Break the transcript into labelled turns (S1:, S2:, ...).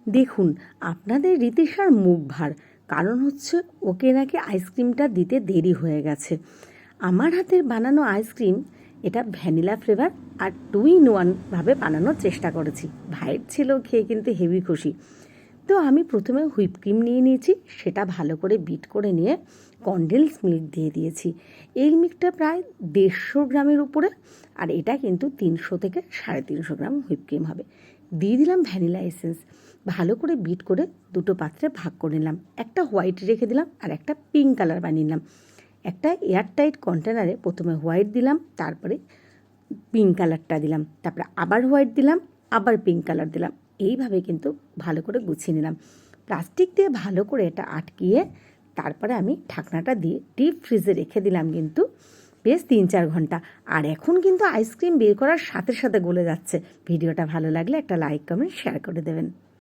S1: দেখুন, আপনাদের রীতিশার মুখ ভার, কারণ হচ্ছে ওকে নাকি আইসক্রিমটা দিতে দেরি হয়ে গেছে। আমার হাতের বানানো আইসক্রিম, এটা ভ্যানিলা ফ্লেভার আর 2 in 1 ভাবে বানানোর চেষ্টা করেছি। ভাইয়ের ছেলেও খেয়ে কিন্তু হেভি খুশি। তো আমি প্রথমে হুইপ ক্রিম নিয়ে নিয়েছি, সেটা ভালো করে বিট করে নিয়ে কনডেন্স মিল্ক দিয়ে দিয়েছি। এই মিল্কটা প্রায় 150 গ্রামের উপরে, আর এটা কিন্তু 300 থেকে 350 গ্রাম হুইপ ক্রিম হবে। দিয়ে দিলাম ভ্যানিলা এসেন্স, ভালো করে বিট করে দুটো পাত্রে ভাগ করে নিলাম। একটা হোয়াইট রেখে দিলাম আর একটা পিঙ্ক কালার বানিয়ে নিলাম। একটা এয়ারটাইট কন্টেনারে প্রথমে হোয়াইট দিলাম, তারপরে পিঙ্ক কালারটা দিলাম, তারপরে আবার হোয়াইট দিলাম, আবার পিঙ্ক কালার দিলাম। এইভাবে কিন্তু ভালো করে গুছিয়ে নিলাম। প্লাস্টিক দিয়ে ভালো করে এটা আটকিয়ে তারপরে আমি ঢাকনাটা দিয়ে ডিপ ফ্রিজে রেখে দিলাম কিন্তু বেশ 3-4 ঘন্টা। আর এখন কিন্তু আইসক্রিম বের করার সাথে সাথে গলে যাচ্ছে। ভিডিওটা ভালো লাগলে একটা লাইক, কমেন্ট, শেয়ার করে দেবেন।